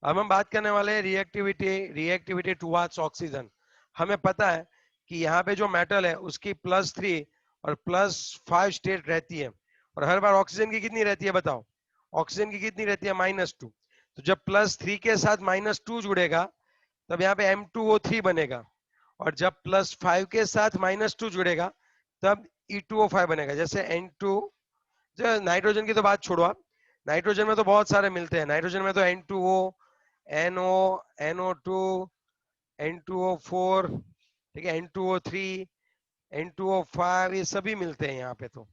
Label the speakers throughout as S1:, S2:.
S1: अब हम बात करने वाले हैं रिएक्टिविटी टुवर्ड्स ऑक्सीजन। हमें पता है कि यहाँ पे जो मेटल है उसकी +3 और +5 स्टेट रहती है, और हर बार ऑक्सीजन की कितनी रहती है बताओ? ऑक्सीजन की कितनी रहती है? -2। तो जब +3 के साथ -2 जुड़ेगा तब यहाँ पे M2O3 बनेगा, और जब +5 के साथ -2 जुड़ेगा तब E2O5 बनेगा। जैसे N2, जो नाइट्रोजन की तो बात छोड़ो आप, नाइट्रोजन में तो बहुत सारे मिलते हैं। नाइट्रोजन में तो N2O, NO, NO2, N2O4, ठीक है, N2O3, N2O5, ये सभी मिलते हैं यहाँ पे। तो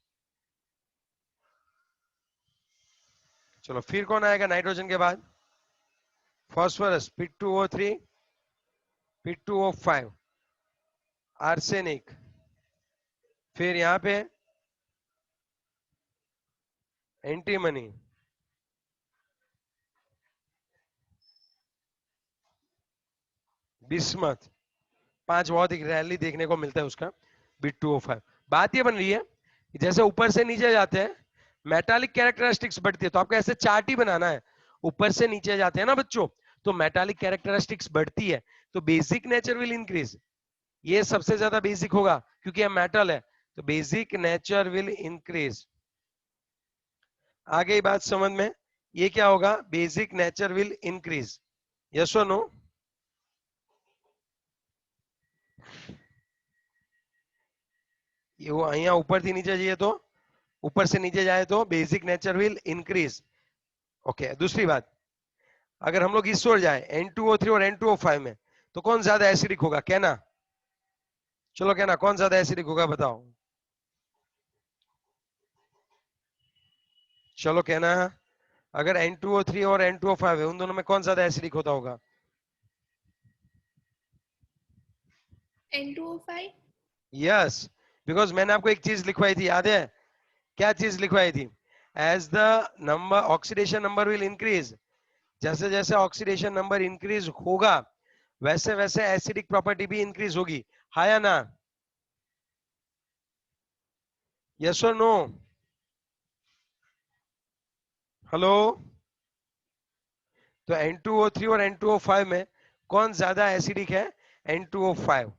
S1: चलो फिर कौन आएगा नाइट्रोजन के बाद? फास्फोरस, P2O3, P2O5, आर्सेनिक, फिर यहाँ पे एंटीमनी, बिस्मथ। 5 बहुत ही रैली देखने को मिलता है उसका, B2O5। बात ये बन रही है कि जैसे ऊपर से नीचे जाते हैं मेटालिक कैरेक्टरिस्टिक्स बढ़ती है, तो आपको ऐसे चार्ट ही बनाना है। ऊपर से नीचे जाते हैं ना बच्चों, तो मेटालिक कैरेक्टरिस्टिक्स बढ़ती है, तो बेसिक नेचर विल इंक्रीज। ये सबसे ज्यादा बेसिक होगा क्योंकि ये मेटल है, तो बेसिक नेचर विल इंक्रीज। आ गई बात समझ में? ये क्या होगा? Basic nature will increase. Yes और नो? ये वो यहाँ ऊपर थी नीचे जाइए तो, ऊपर से नीचे जाए तो basic nature will increase. Okay, दूसरी बात, अगर हम लोग इस ओर जाए N2O3 और N2O5 में, तो कौन ज्यादा एसिडिक होगा? कहना, चलो कहना, कौन ज्यादा एसिडिक होगा बताओ? चलो कहना, अगर N2O3 और N2O5 है, उन दोनों में कौन ज्यादा एसिडिक होता होगा?
S2: N2O5।
S1: यस, बिकॉज मैंने आपको एक चीज लिखवाई थी, याद है? क्या चीज लिखवाई थी? As the number oxidation number will increase, जैसे जैसे ऑक्सीडेशन नंबर इंक्रीज होगा वैसे वैसे एसिडिक प्रॉपर्टी भी इंक्रीज होगी। हाँ या ना? यस और नो? हेलो? तो N2O3 और N2O5 में कौन ज्यादा एसिडिक है? N2O5।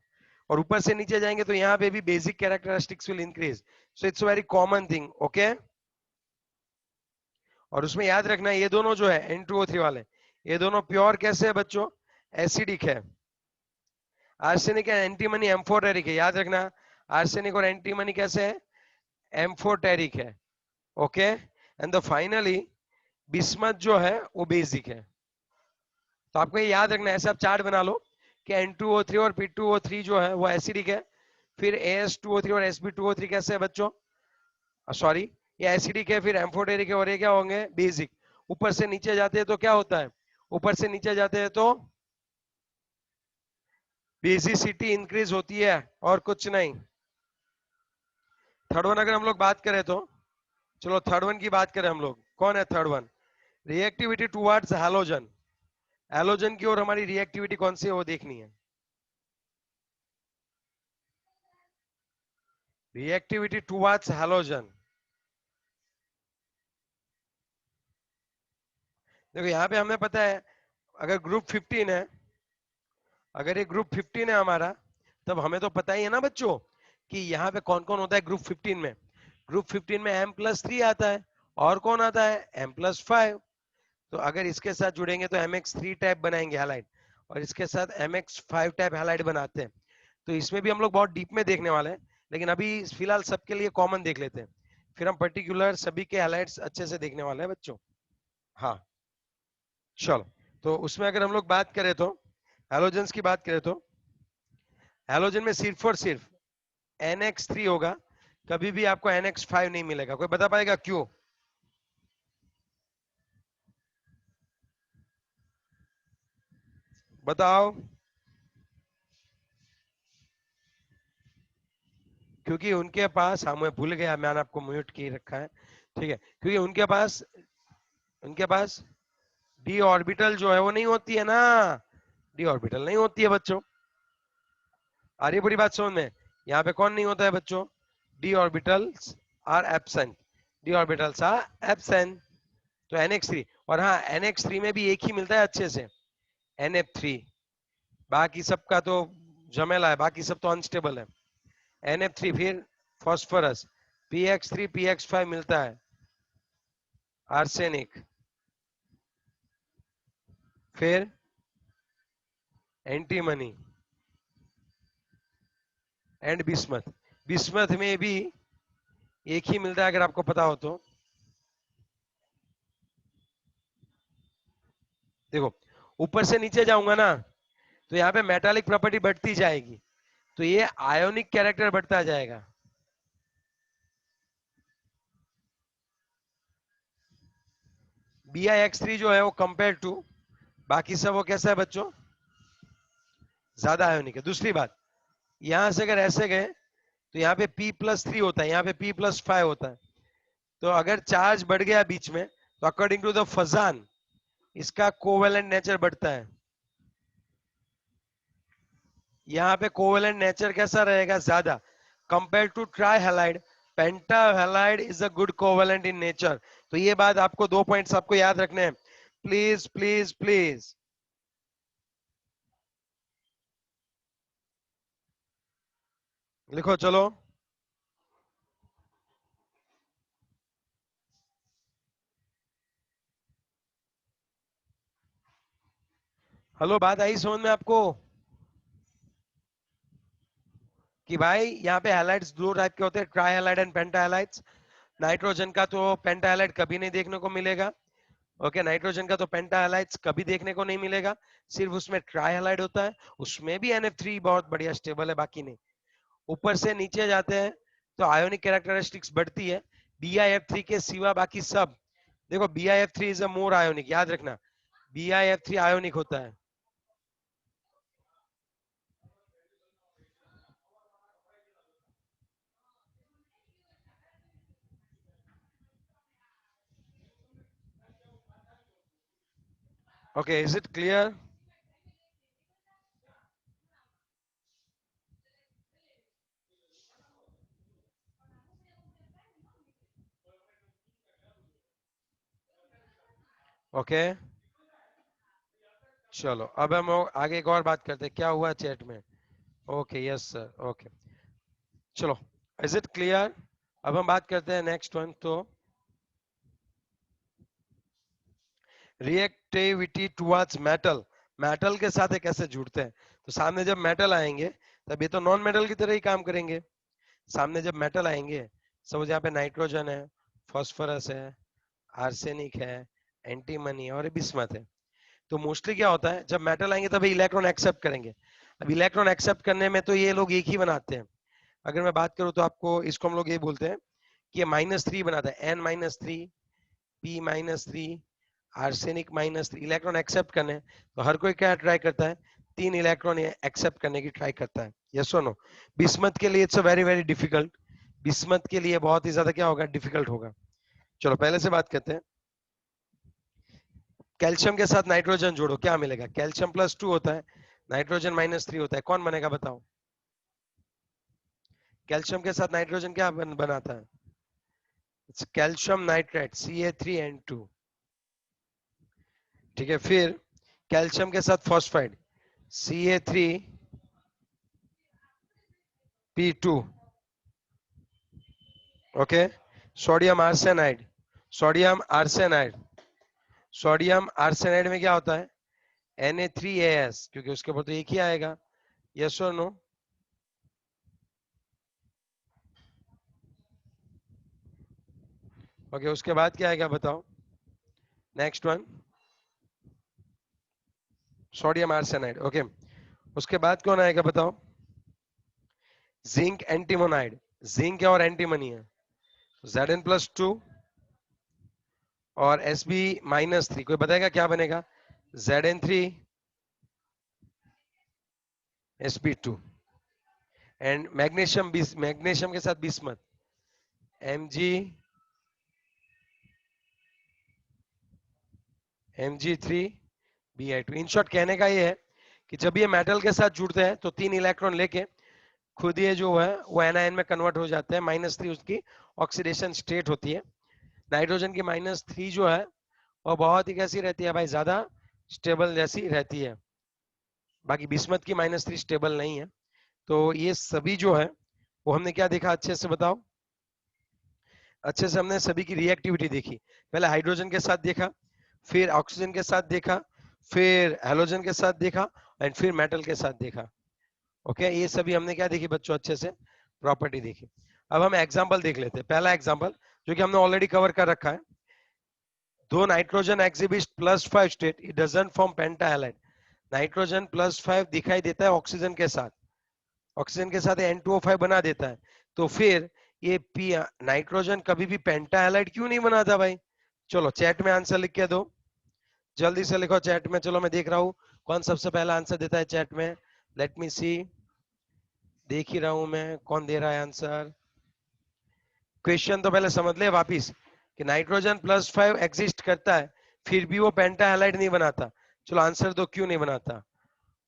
S1: और ऊपर से नीचे जाएंगे तो यहाँ पे भी basic characteristics will increase, so it's very common thing. Okay, और उसमें याद रखना ये दोनों जो है N2O3 वाले, ये दोनों प्योर कैसे है बच्चों? एसिडिक है। आर्सेनिक एंड एंटीमनी एम्फोटेरिक है, याद रखना। आर्सेनिक और एंटीमनी कैसे है? एम्फोटेरिक है। Okay, and the finally bismuth जो है वो बेसिक है। तो आपको ये याद रखना है, ऐसे आप चार्ट बना लो कि N2O3 और P2O3 जो है वो एसिडिक है, फिर AS2O3 और Sp2O3 कैसे है बच्चों? सॉरी, ये एसिडिक है, फिर एम्फोटेरिक है, और ये क्या होंगे? बेसिक। ऊपर से नीचे जाते हैं तो क्या होता है? ऊपर से नीचे जाते हैं तो बेसिसिटी इंक्रीज होती है, और कुछ नहीं। थर्ड वन अगर हम लोग बात करें तो, चलो थर्ड वन की बात करें हम लोग। कौन है third one? Reactivity towards halogen. Halogen की ओर हमारी रिएक्टिविटी कौन सी है वो देखनी है। रिएक्टिविटी टुवर्ड्स हैलोजन, देखो यहाँ पे हमें पता है अगर ग्रुप 15 है, अगर ये ग्रुप 15 है हमारा, तब हमें तो पता ही है ना बच्चों कि यहाँ पे कौन कौन होता है ग्रुप 15 में। ग्रुप 15 में M+3 आता है, और कौन आता है? M+5। तो अगर इसके साथ जुड़ेंगे तो MX3 टाइप बनाएंगे हैलाइड, और इसके साथ MX5 टाइप हैलाइड बनाते हैं। तो इसमें भी हम लोग बहुत डीप में देखने वाले हैं, लेकिन अभी फिलहाल सबके लिए कॉमन देख लेते हैं, फिर हम पर्टिकुलर सभी के हैलाइड्स अच्छे से देखने वाले हैं बच्चों। हाँ, चलो। तो उसमें अगर हम लोग बात करें तो, हैलोजेंस की बात करें तो, हैलोजन में सिर्फ और सिर्फ NX3 होगा, कभी भी आपको NX5 नहीं मिलेगा। कोई बता पाएगा क्यों? बताओ। क्योंकि उनके पास, हाँ मैं भूल गया, मैंने आपको म्यूट की रखा है, ठीक है, क्योंकि उनके पास डी ऑर्बिटल जो है वो नहीं होती है ना, डी ऑर्बिटल नहीं होती है बच्चों। आ रही बड़ी बात समझ में? यहाँ पे कौन नहीं होता है बच्चों? D orbitals are absent, d orbitals are absent. तो NX3, और हाँ NH3 में भी एक ही मिलता है अच्छे से, NF3, बाकी सबका तो झमेला है, बाकी सब तो अनस्टेबल है। NF3 फिर फॉस्फोरस, PX3 PX5 मिलता है, आर्सेनिक, फिर एंटीमनी एंड बिस्मथ। बिस्मथ में भी एक ही मिलता है अगर आपको पता हो तो। देखो ऊपर से नीचे जाऊंगा ना तो यहाँ पे मेटालिक प्रॉपर्टी बढ़ती जाएगी, तो ये आयोनिक कैरेक्टर बढ़ता जाएगा। BiX3 जो है वो कंपेयर टू बाकी सब वो कैसा है बच्चों, ज्यादा आयोनिक है। दूसरी बात, यहां से अगर ऐसे गए तो यहाँ पे P+3 होता है, यहाँ पे P+5 होता है, तो अगर चार्ज बढ़ गया बीच में तो अकॉर्डिंग टू द फजान इसका कोवेलेंट नेचर बढ़ता है। यहाँ पे कोवेलेंट नेचर कैसा रहेगा, ज्यादा, compare to trihalide. Pentahalide is a good covalent in nature. तो ये बात आपको, 2 पॉइंट्स आपको याद रखने हैं, प्लीज प्लीज प्लीज। लिखो चलो। हेलो, बात आई समझ में आपको कि भाई यहाँ पे हैलाइड्स दो टाइप के होते हैं, ट्राई हैलाइड एंड पेंटाहैलाइड्स। नाइट्रोजन का तो पेंटाहैलाइड कभी नहीं देखने को मिलेगा। ओके, नाइट्रोजन का तो पेंटाहैलाइड्स कभी देखने को नहीं मिलेगा, सिर्फ उसमें ट्राईहैलाइड होता है, उसमें भी NF3 बहुत बढ़िया स्टेबल है, बाकी नहीं। ऊपर से नीचे जाते हैं तो आयोनिक कैरेक्टरिस्टिक्स बढ़ती है, BiF3 के सिवा बाकी सब। देखो BiF3 is a more ionic, याद रखना, BiF3 आयोनिक होता है। Okay, is it clear? Okay, चलो अब हम आगे एक और बात करते हैं, क्या हुआ चैट में। ओके, यस सर, ओके, चलो, इज इट क्लियर? अब हम बात करते हैं नेक्स्ट वन, तो रिएक्टिविटी टुवर्ड्स मेटल। मेटल के साथ ये कैसे जुड़ते हैं, तो सामने जब मेटल आएंगे तब ये तो नॉन मेटल की तरह ही काम करेंगे। सामने जब मेटल आएंगे, सपोज यहाँ पे नाइट्रोजन है, फास्फोरस है, आर्सेनिक है, एंटीमनी और बिस्मथ है, तो मोस्टली क्या होता है, जब मेटल आएंगे तब इलेक्ट्रॉन एक्सेप्ट करेंगे। अब इलेक्ट्रॉन एक्सेप्ट करने में तो ये लोग एक ही बनाते हैं। अगर मैं बात करूं तो आपको, इसको हम लोग ये बोलते हैं कि ये -3 बनाता है, N-3, P-3, arsenic -3, electron accept करने। तो हर कोई क्या ट्राई करता है, 3 इलेक्ट्रॉन एक्सेप्ट करने की ट्राई करता है, यस और नो। बिस्मथ के लिए it's very very difficult, bismuth के लिए बहुत ही ज्यादा क्या होगा, डिफिकल्ट होगा। चलो पहले से बात करते हैं, कैल्शियम के साथ नाइट्रोजन जोड़ो, क्या मिलेगा, कैल्शियम +2 होता है, नाइट्रोजन -3 होता है, कौन बनेगा बताओ। कैल्शियम के साथ नाइट्रोजन क्या बनाता है, कैल्शियम नाइट्रेट, Ca3N2। ठीक है, फिर कैल्शियम के साथ phosphide, Ca3P2। Okay, sodium arsenide, sodium arsenide, sodium arsenide में क्या होता है, Na3As, क्योंकि उसके ऊपर तो एक ही आएगा, यस और नो। ओके, उसके बाद क्या आएगा बताओ, next one, sodium arsenide. Okay, उसके बाद कौन आएगा बताओ, जिंक एंटीमोनाइड, जिंक है और एंटीमनी है, Zn+2 और Sb-3, कोई बताएगा क्या बनेगा, Zn3Sb2। एंड मैग्नीशियम, मैग्नीशियम के साथ बिस्मथ, Mg3Bi2। इन शॉर्ट कहने का ये है कि जब ये मेटल के साथ जुड़ते हैं तो 3 इलेक्ट्रॉन लेके खुद ये जो है वो एनायन में कन्वर्ट हो जाते हैं, -3 उसकी ऑक्सीडेशन स्टेट होती है। नाइट्रोजन की -3 जो है और बहुत ही कैसी रहती है भाई, ज्यादा स्टेबल जैसी रहती है। बाकी बिस्मत की -3 स्टेबल नहीं है। तो ये सभी जो है वो हमने क्या देखा, अच्छे से बताओ। अच्छे से हमने सभी की रिएक्टिविटी देखी। पहले हाइड्रोजन के साथ देखा, फिर ऑक्सीजन के साथ देखा, फिर हेलोजन के साथ देखा, एंड फिर मेटल के साथ देखा। ओके, ये सभी हमने क्या देखी बच्चों, अच्छे से प्रॉपर्टी देखी। अब हम एग्जांपल देख लेते हैं। पहला एग्जांपल जो कि हमने ऑलरेडी कवर कर रखा है, do nitrogen exhibit +5 state, it doesn't form pentahalide. Nitrogen +5 दिखाई देता है ऑक्सीजन के साथ, ऑक्सीजन के साथ N2O5 बना देता है। तो फिर ये पी नाइट्रोजन कभी भी पेंटाहालाइड क्यों नहीं बनाता भाई? चलो चैट में आंसर लिख के दो, जल्दी से लिखो चैट में। चलो मैं देख रहा हूं कौन सबसे पहला आंसर देता है चैट में। लेट मी सी, देख ही रहा हूं मैं कौन दे रहा है आंसर। क्वेश्चन तो पहले समझ ले वापिस, कि नाइट्रोजन +5 एग्जिस्ट करता है, फिर भी वो पेंटाहालाइड नहीं बनाता। चलो आंसर दो, क्यों नहीं बनाता।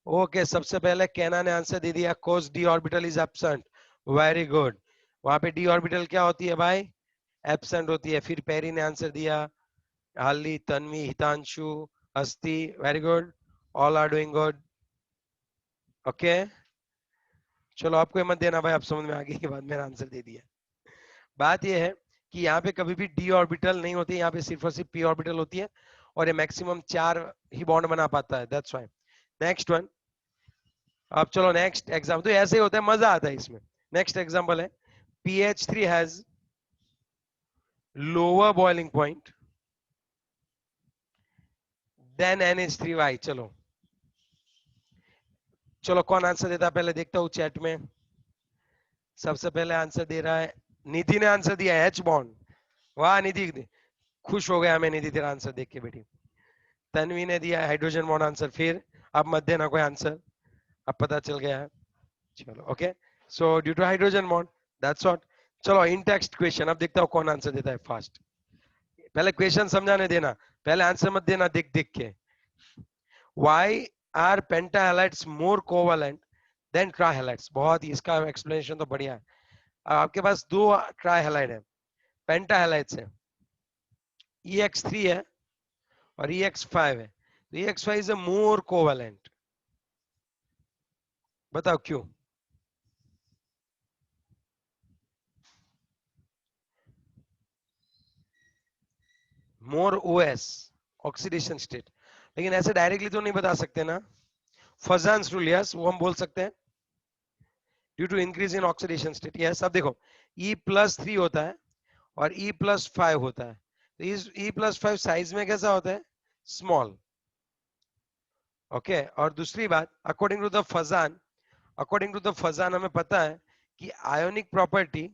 S1: ओके, सबसे पहले कैना ने आंसर दे दिया, कोस D orbital is absent. Very good, वहां पे डी ऑर्बिटल क्या होती है भाई, एब्सेंट होती है। फिर पेरी ने आंसर दिया, हाली, Tanvi, Hitanshu, Hasti, very good, all are doing good. Okay, चलो आपको मत देना भाई, आप समझ में आ गई के बाद मेरा आंसर दे दिया। बात यह है कि यहाँ पे कभी भी डी ऑर्बिटल नहीं होती, यहाँ पे सिर्फ और सिर्फ पी ऑर्बिटल होती है, और ये मैक्सिमम 4 ही बॉन्ड बना पाता है, दैट्स व्हाई। Next one. अब चलो नेक्स्ट एग्जाम्पल, तो ऐसे ही होता है, मजा आता है इसमें। नेक्स्ट एग्जाम्पल है, PH3 has lower boiling point then NH3Y। चलो चलो कौन आंसर देता है पहले देखता हूं चैट में। सबसे पहले आंसर दे रहा है निधि ने, आंसर दिया H बॉन्ड। वाह निधि, खुश हो गया मैं निधि तेरा आंसर देख के बेटी। तन्वी ने दिया हाइड्रोजन बॉन्ड आंसर। फिर अब मत देना कोई आंसर, अब पता चल गया है। चलो okay, so due to hydrogen bond, that's what. चलो इन टेक्स्ट क्वेश्चन, अब देखता हूं कौन आंसर देता है फास्ट। पहले क्वेश्चन समझाने देना, पहले आंसर मत देना देख देख के। Why are pentahalides more covalent than trihalides? बहुत ही इसका एक्सप्लेनेशन तो बढ़िया है। अब आपके पास दो ट्राइहलाइड है, पेंटाहालाइड्स है, EX3 है और EX5 है। तो EX5 is a more covalent, बताओ क्यों? मोर OS, ऑक्सीडेशन स्टेट। लेकिन ऐसे डायरेक्टली तो नहीं बता सकते ना। फजान्स रूल, यस वो हम बोल सकते हैं, due to increase in oxidation state. Yes, अब देखो E+3 होता है और E+5 होता है, तो इस E+5 साइज में कैसा होता है, स्मॉल। ओके, और दूसरी बात, अकॉर्डिंग टू द फजान हमें पता है कि आयोनिक प्रॉपर्टी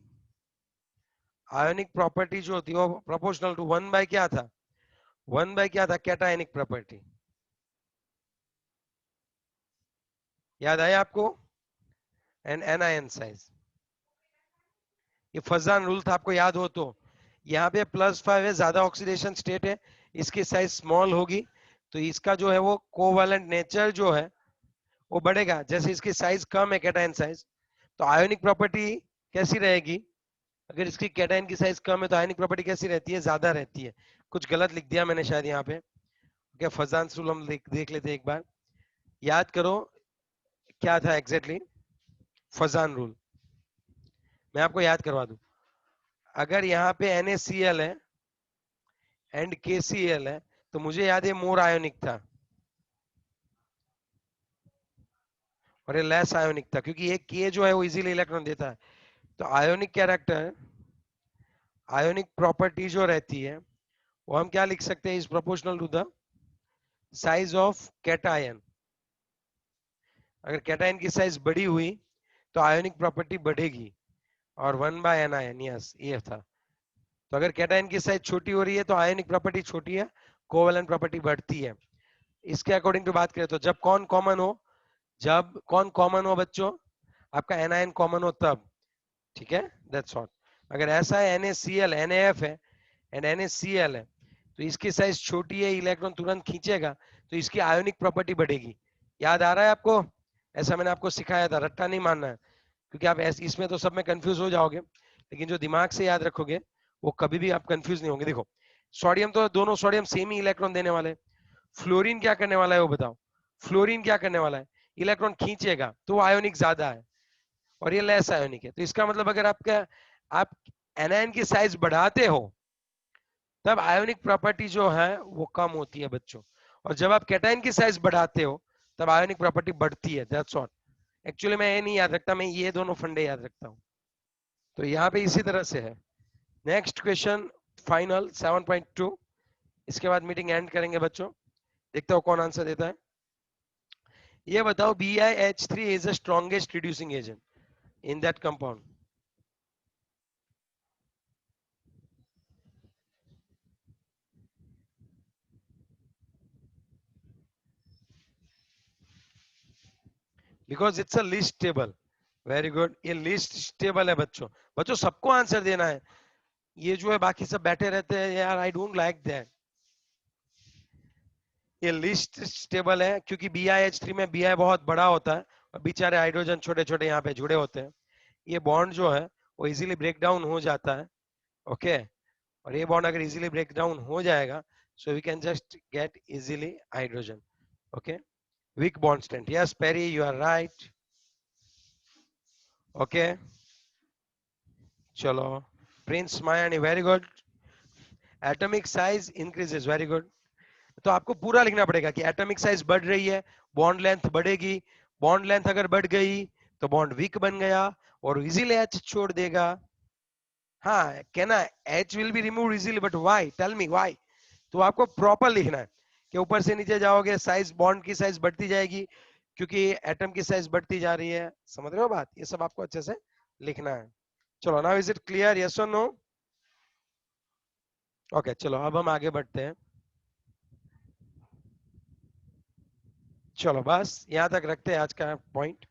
S1: जो होती है वो प्रोपोर्शनल टू 1 बाय क्या था, 1 बाय क्या था, कैटायनिक प्रॉपर्टी। याद आया आपको, एंड एनायन साइज, ये फजान रूल था, आपको याद हो तो। यहाँ पे +5 है, ज्यादा ऑक्सीडेशन स्टेट है, इसकी साइज स्मॉल होगी, तो इसका जो है वो कोवेलेंट नेचर जो है वो बढ़ेगा। जैसे इसकी साइज कम है, कैटायन साइज, तो आयोनिक प्रॉपर्टी कैसी रहेगी, अगर इसकी कैटायन की साइज कम है तो आयोनिक प्रॉपर्टी कैसी रहती है, ज्यादा रहती है। कुछ गलत लिख दिया मैंने शायद यहाँ पे। क्या फजान रूल हम देख लेते एक बार, याद करो क्या था एग्जैक्टली फजान रूल, मैं आपको याद करवा दूं। अगर यहाँ पे NaCl है एंड KCl है, तो मुझे याद है मोर आयोनिक था और ये लेस आयोनिक था, क्योंकि एक K जो है वो इजीली इलेक्ट्रॉन देता है। तो आयोनिक कैरेक्टर, आयोनिक प्रॉपर्टी जो रहती है वो हम क्या लिख सकते हैं, is proportional to the size of cation. अगर कैटायन की साइज बड़ी हुई तो आयोनिक प्रॉपर्टी बढ़ेगी, और 1 बाय एनायन, यस ये था। तो अगर कैटायन की साइज छोटी हो रही है तो आयोनिक प्रॉपर्टी छोटी है, कोवेलेंट प्रॉपर्टी बढ़ती है। इसके अकॉर्डिंग टू बात करें तो जब कौन कॉमन हो, जब कौन कॉमन हो बच्चों, आपका एनायन कॉमन हो तब, ठीक है, दैट्स ऑल। अगर ऐसा है NaCl NaF है एंड NaCl है, तो इसकी साइज छोटी है, इलेक्ट्रॉन तुरंत खींचेगा, तो इसकी आयोनिक प्रॉपर्टी बढ़ेगी। याद आ रहा है आपको, ऐसा मैंने आपको सिखाया था, रट्टा नहीं मानना है, क्योंकि आप इसमें तो सब में कंफ्यूज हो जाओगे, लेकिन जो दिमाग से याद रखोगे वो कभी भी आप कंफ्यूज नहीं होंगे। देखो सोडियम तो दोनों सोडियम सेम ही इलेक्ट्रॉन देने वाले। फ्लोरीन क्या करने वाला है वो बताओ। फ्लोरीन क्या करने वाला है, इलेक्ट्रॉन खींचेगा तो वो आयोनिक ज्यादा है और ये लेस आयोनिक है। तो इसका मतलब अगर आपका आप एनायन की साइज बढ़ाते हो तब आयोनिक प्रॉपर्टी जो है वो कम होती है बच्चों, और जब आप कैटायन की साइज बढ़ाते हो तब आयोनिक प्रॉपर्टी बढ़ती है। That's all. एक्चुअली मैं ये नहीं याद रखता, मैं ये दोनों फंडे याद रखता हूँ। तो यहाँ पे इसी तरह से है। Next question, final 7.2। इसके बाद मीटिंग एंड करेंगे बच्चों। देखते हो कौन आंसर देता है। ये बताओ BiH3 is the strongest reducing agent in that compound. Because it's a list table. Very good, ये लिस्ट टेबल है बच्चों। बच्चों सबको आंसर देना है। ये जो है बाकी सब बैठे रहते हैं यार, आई डोंट लाइक दैट। ये लिस्ट टेबल है क्योंकि BiH3 में Bi बहुत बड़ा होता है और बेचारे हाइड्रोजन छोटे छोटे यहाँ पे जुड़े होते हैं। ये बॉन्ड जो है वो इजीली ब्रेक डाउन हो जाता है। ओके, और ये बॉन्ड अगर इजीली ब्रेक डाउन हो जाएगा so we can just get easily hydrogen. Okay, weak bond strength. Yes Perry, you are right. Okay, चलो Prince Mayani, very good. Atomic size increases, very good. तो आपको पूरा लिखना पड़ेगा कि एटॉमिक साइज बढ़ रही है, बॉन्ड लेंथ बढ़ेगी। बॉन्ड लेंथ अगर बढ़ गई तो बॉन्ड वीक बन गया और इजीली एच छोड़ देगा। हाँ, कहना H will be remove easily, but why, tell me why. तो आपको प्रॉपर लिखना है कि ऊपर से नीचे जाओगे साइज, बॉन्ड की साइज बढ़ती जाएगी क्योंकि एटम की साइज बढ़ती जा रही है। समझ रहे हो बात, ये सब आपको अच्छे से लिखना है। चलो, now is it clear, yes और नो? ओके, चलो अब हम आगे बढ़ते हैं। चलो बस यहाँ तक रखते हैं आज का पॉइंट।